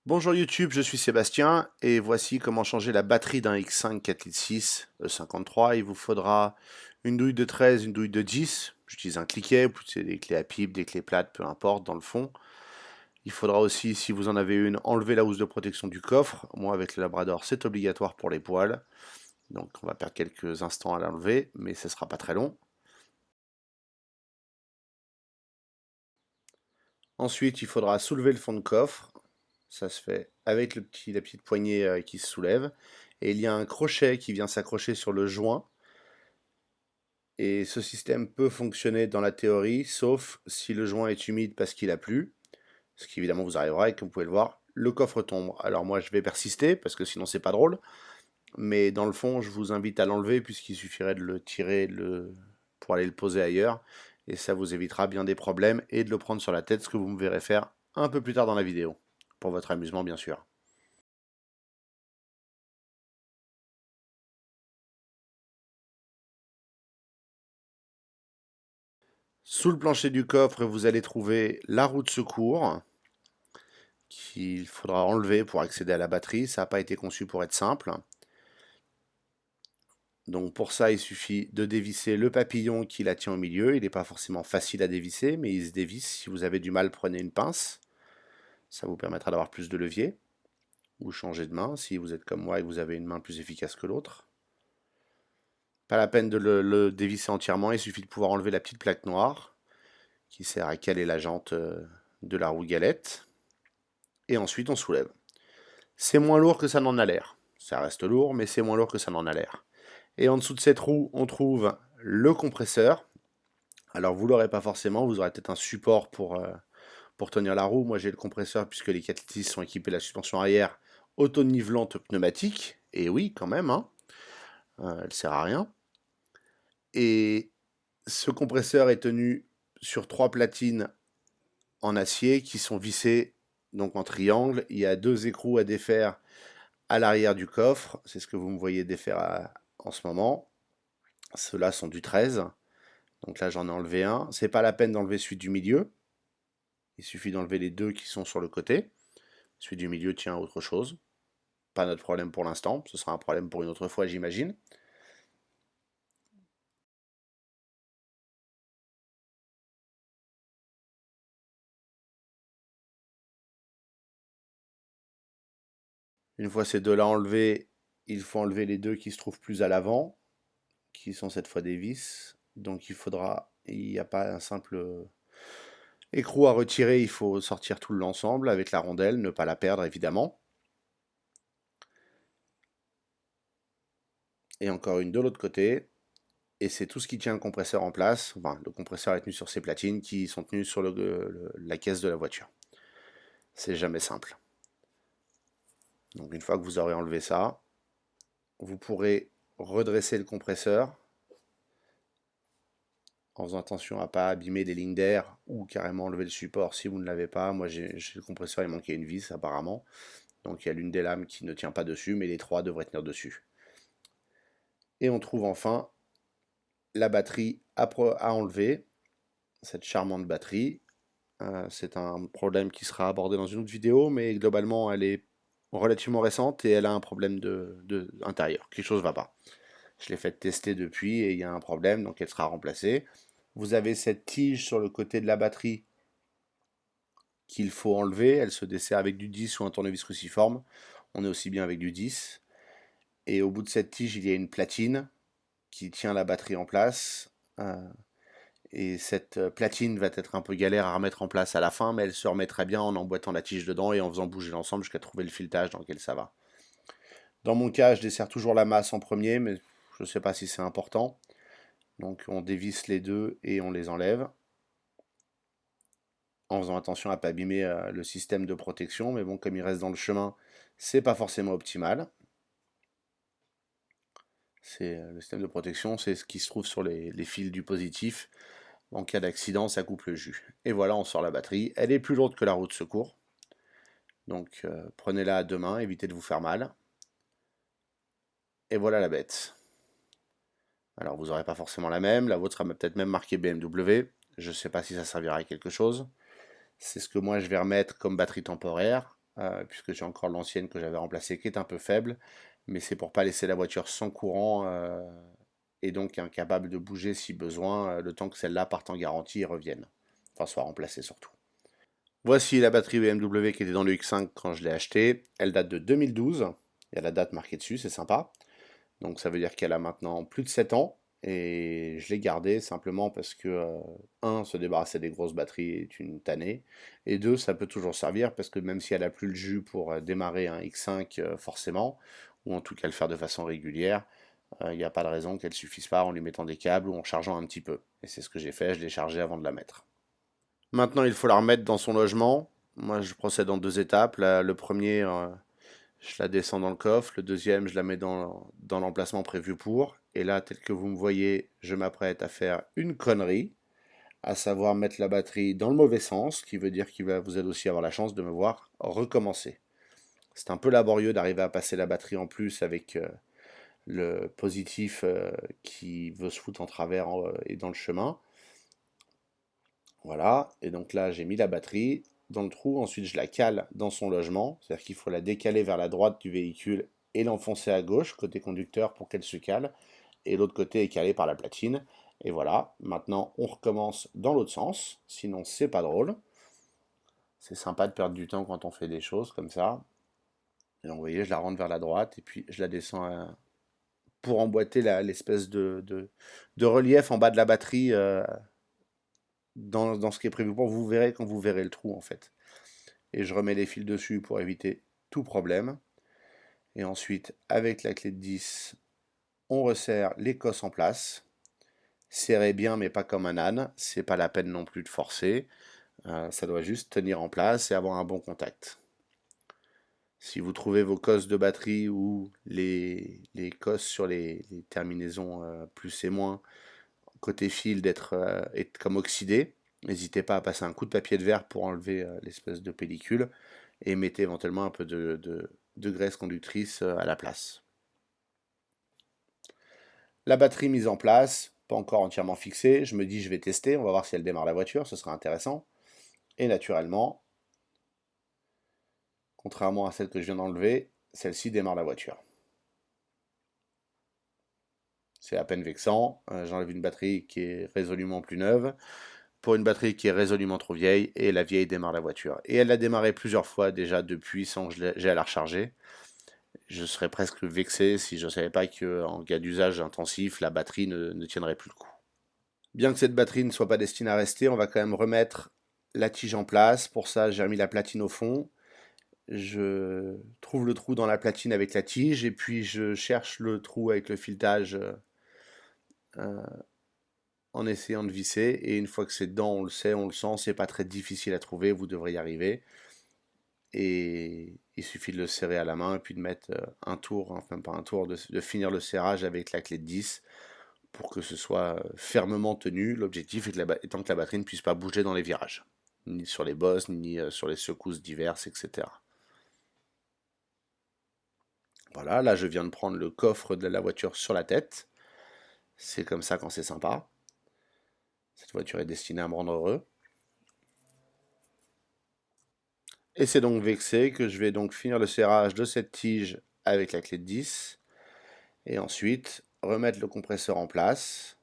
Bonjour YouTube, je suis Sébastien et voici comment changer la batterie d'un X5 4,6 litres 53. Il vous faudra une douille de 13, une douille de 10. J'utilise un cliquet, ou c'est des clés à pipe, des clés plates, peu importe, dans le fond. Il faudra aussi, si vous en avez une, enlever la housse de protection du coffre. Moi, avec le Labrador, c'est obligatoire pour les poils. Donc on va perdre quelques instants à l'enlever, mais ce ne sera pas très long. Ensuite, il faudra soulever le fond de coffre. Ça se fait avec la petite poignée qui se soulève. Et il y a un crochet qui vient s'accrocher sur le joint. Et ce système peut fonctionner dans la théorie, sauf si le joint est humide parce qu'il a plu. Ce qui évidemment vous arrivera et comme vous pouvez le voir, le coffre tombe. Alors moi je vais persister parce que sinon c'est pas drôle. Mais dans le fond, je vous invite à l'enlever puisqu'il suffirait de le tirer pour aller le poser ailleurs. Et ça vous évitera bien des problèmes et de le prendre sur la tête, ce que vous me verrez faire un peu plus tard dans la vidéo. Pour votre amusement bien sûr. Sous le plancher du coffre, vous allez trouver la roue de secours qu'il faudra enlever pour accéder à la batterie. Ça n'a pas été conçu pour être simple. Donc pour ça, il suffit de dévisser le papillon qui la tient au milieu. Il n'est pas forcément facile à dévisser, mais il se dévisse. Si vous avez du mal, prenez une pince. Ça vous permettra d'avoir plus de levier. Ou changer de main si vous êtes comme moi et que vous avez une main plus efficace que l'autre. Pas la peine de le dévisser entièrement, il suffit de pouvoir enlever la petite plaque noire qui sert à caler la jante de la roue galette. Et ensuite on soulève. C'est moins lourd que ça n'en a l'air. Ça reste lourd, mais c'est moins lourd que ça n'en a l'air. Et en dessous de cette roue, on trouve le compresseur. Alors vous l'aurez pas forcément, vous aurez peut-être un support pour tenir la roue. Moi j'ai le compresseur puisque les 4 sont équipés de la suspension arrière auto-nivelante pneumatique. Et oui, quand même, hein. Elle sert à rien. Et ce compresseur est tenu sur 3 platines en acier qui sont vissées donc en triangle. Il y a 2 écrous à défaire à l'arrière du coffre. C'est ce que vous me voyez défaire en ce moment. Ceux-là sont du 13. Donc là, j'en ai enlevé un. C'est pas la peine d'enlever celui du milieu. Il suffit d'enlever les 2 qui sont sur le côté. Celui du milieu tient à autre chose. Pas notre problème pour l'instant. Ce sera un problème pour une autre fois, j'imagine. Une fois ces deux-là enlevés, il faut enlever les 2 qui se trouvent plus à l'avant, qui sont cette fois des vis. Donc il n'y a pas un simple écrou à retirer, il faut sortir tout l'ensemble avec la rondelle, ne pas la perdre évidemment. Et encore une de l'autre côté. Et c'est tout ce qui tient le compresseur en place. Enfin, le compresseur est tenu sur ces platines qui sont tenues sur la caisse de la voiture. C'est jamais simple. Donc une fois que vous aurez enlevé ça, vous pourrez redresser le compresseur en faisant attention à ne pas abîmer les lignes d'air ou carrément enlever le support si vous ne l'avez pas. Moi, j'ai le compresseur, il manquait une vis apparemment. Donc il y a l'une des lames qui ne tient pas dessus, mais les 3 devraient tenir dessus. Et on trouve enfin la batterie à enlever, cette charmante batterie. C'est un problème qui sera abordé dans une autre vidéo, mais globalement elle est relativement récente et elle a un problème intérieur. Quelque chose ne va pas. Je l'ai fait tester depuis et il y a un problème, donc elle sera remplacée. Vous avez cette tige sur le côté de la batterie qu'il faut enlever. Elle se dessert avec du 10 ou un tournevis cruciforme. On est aussi bien avec du 10. Et au bout de cette tige, il y a une platine qui tient la batterie en place. Et cette platine va être un peu galère à remettre en place à la fin, mais elle se remet très bien en emboîtant la tige dedans et en faisant bouger l'ensemble jusqu'à trouver le filetage dans lequel ça va. Dans mon cas, je desserre toujours la masse en premier, mais je ne sais pas si c'est important. Donc on dévisse les deux et on les enlève. En faisant attention à ne pas abîmer le système de protection, mais bon, comme il reste dans le chemin, c'est pas forcément optimal. Le système de protection, c'est ce qui se trouve sur les fils du positif. En cas d'accident, ça coupe le jus. Et voilà, on sort la batterie. Elle est plus lourde que la roue de secours. Donc prenez-la à 2 mains, évitez de vous faire mal. Et voilà la bête. Alors vous n'aurez pas forcément la même, la vôtre sera peut-être même marquée BMW. Je ne sais pas si ça servira à quelque chose. C'est ce que moi je vais remettre comme batterie temporaire. puisque j'ai encore l'ancienne que j'avais remplacée qui est un peu faible, mais c'est pour pas laisser la voiture sans courant et donc incapable de bouger si besoin, le temps que celle-là parte en garantie et revienne, enfin soit remplacée surtout. Voici la batterie BMW qui était dans le X5 quand je l'ai achetée. Elle date de 2012. Il y a la date marquée dessus, c'est sympa. Donc ça veut dire qu'elle a maintenant plus de 7 ans. Et je l'ai gardée simplement parce que, un, se débarrasser des grosses batteries est une tannée. Et deux, ça peut toujours servir parce que même si elle n'a plus le jus pour démarrer un X5 forcément, ou en tout cas le faire de façon régulière, il n'y a pas de raison qu'elle ne suffise pas en lui mettant des câbles ou en chargeant un petit peu. Et c'est ce que j'ai fait, je l'ai chargée avant de la mettre. Maintenant, il faut la remettre dans son logement. Moi, je procède en deux étapes. Le premier, je la descends dans le coffre. Le deuxième, je la mets dans l'emplacement prévu pour. Et là, tel que vous me voyez, je m'apprête à faire une connerie, à savoir mettre la batterie dans le mauvais sens, ce qui veut dire qu'il va vous allez aussi avoir la chance de me voir recommencer. C'est un peu laborieux d'arriver à passer la batterie en plus avec le positif qui veut se foutre en travers et dans le chemin. Voilà, et donc là j'ai mis la batterie dans le trou, ensuite je la cale dans son logement, c'est-à-dire qu'il faut la décaler vers la droite du véhicule et l'enfoncer à gauche, côté conducteur, pour qu'elle se cale, et l'autre côté est calé par la platine. Et voilà, maintenant on recommence dans l'autre sens, sinon c'est pas drôle. C'est sympa de perdre du temps quand on fait des choses comme ça. Et donc vous voyez, je la rentre vers la droite, et puis je la descends pour emboîter l'espèce de relief en bas de la batterie dans ce qui est prévu pour. Vous verrez quand vous verrez le trou en fait. Et je remets les fils dessus pour éviter tout problème. Et ensuite, avec la clé de 10, on resserre les cosses en place. Serrez bien, mais pas comme un âne. C'est pas la peine non plus de forcer. Ça doit juste tenir en place et avoir un bon contact. Si vous trouvez vos cosses de batterie ou les cosses sur les terminaisons plus et moins côté fil d'être comme oxydées, n'hésitez pas à passer un coup de papier de verre pour enlever l'espèce de pellicule et mettez éventuellement un peu de graisse conductrice à la place. La batterie mise en place, pas encore entièrement fixée, je me dis je vais tester, on va voir si elle démarre la voiture, ce sera intéressant. Et naturellement, contrairement à celle que je viens d'enlever, celle-ci démarre la voiture. C'est à peine vexant, j'enlève une batterie qui est résolument plus neuve, pour une batterie qui est résolument trop vieille, et la vieille démarre la voiture. Et elle l'a démarré plusieurs fois déjà depuis sans que j'ai à la recharger. Je serais presque vexé si je ne savais pas qu'en cas d'usage intensif, la batterie ne tiendrait plus le coup. Bien que cette batterie ne soit pas destinée à rester, on va quand même remettre la tige en place. Pour ça, j'ai remis la platine au fond. Je trouve le trou dans la platine avec la tige et puis je cherche le trou avec le filetage euh, en essayant de visser. Et une fois que c'est dedans, on le sait, on le sent, c'est pas très difficile à trouver, vous devrez y arriver. Et il suffit de le serrer à la main et puis de mettre un tour, enfin pas un tour, de finir le serrage avec la clé de 10 pour que ce soit fermement tenu. L'objectif étant que la batterie ne puisse pas bouger dans les virages, ni sur les bosses, ni sur les secousses diverses, etc. Voilà, là je viens de prendre le coffre de la voiture sur la tête. C'est comme ça quand c'est sympa. Cette voiture est destinée à me rendre heureux. Et c'est donc vexé que je vais donc finir le serrage de cette tige avec la clé de 10. Et ensuite, remettre le compresseur en place.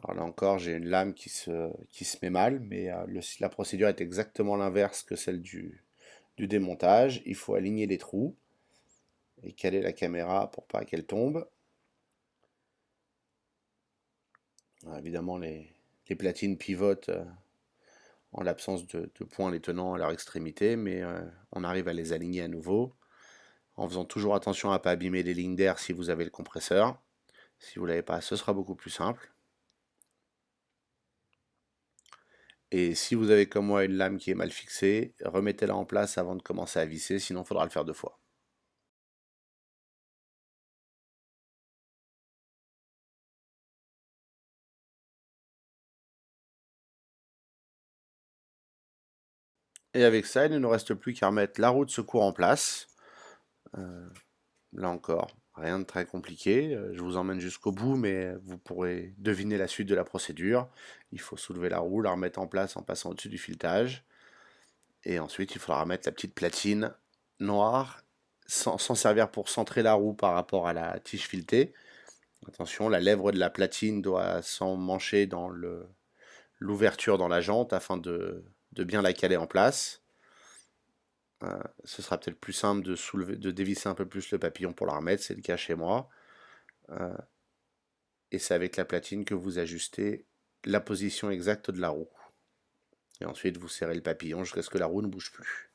Alors là encore, j'ai une lame qui se met mal, mais la procédure est exactement l'inverse que celle du démontage. Il faut aligner les trous et caler la caméra pour pas qu'elle tombe. Alors évidemment, les platines pivotent en l'absence de points les tenant à leur extrémité, mais on arrive à les aligner à nouveau en faisant toujours attention à ne pas abîmer les lignes d'air si vous avez le compresseur. Si vous ne l'avez pas, ce sera beaucoup plus simple. Et si vous avez comme moi une lame qui est mal fixée, remettez-la en place avant de commencer à visser, sinon il faudra le faire deux fois. Et avec ça, il ne nous reste plus qu'à remettre la roue de secours en place. Euh, Là encore, rien de très compliqué. Je vous emmène jusqu'au bout, mais vous pourrez deviner la suite de la procédure. Il faut soulever la roue, la remettre en place en passant au-dessus du filetage. Et ensuite, il faudra mettre la petite platine noire, s'en servir pour centrer la roue par rapport à la tige filetée. Attention, la lèvre de la platine doit s'emmancher dans l'ouverture dans la jante afin de bien la caler en place. Ce sera peut-être plus simple de dévisser un peu plus le papillon pour la remettre, c'est le cas chez moi. Et c'est avec la platine que vous ajustez la position exacte de la roue. Et ensuite, vous serrez le papillon jusqu'à ce que la roue ne bouge plus.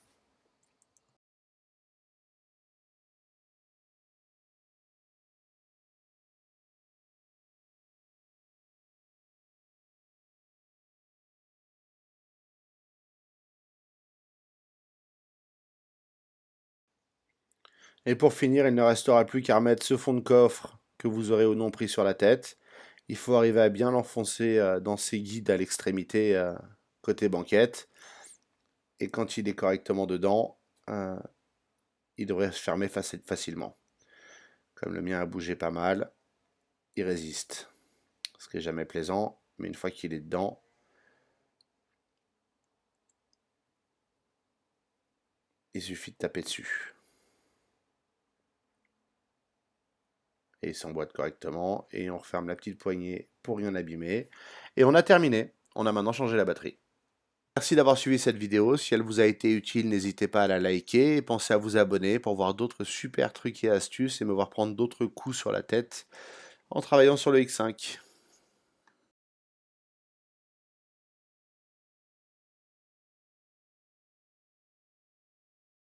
Et pour finir, il ne restera plus qu'à remettre ce fond de coffre que vous aurez au nom pris sur la tête. Il faut arriver à bien l'enfoncer dans ces guides à l'extrémité côté banquette. Et quand il est correctement dedans, il devrait se fermer facilement. Comme le mien a bougé pas mal, il résiste. Ce qui n'est jamais plaisant, mais une fois qu'il est dedans, il suffit de taper dessus. Et il s'emboîte correctement, et on referme la petite poignée pour rien abîmer. Et on a terminé, on a maintenant changé la batterie. Merci d'avoir suivi cette vidéo, si elle vous a été utile, n'hésitez pas à la liker, et pensez à vous abonner pour voir d'autres super trucs et astuces, et me voir prendre d'autres coups sur la tête en travaillant sur le X5.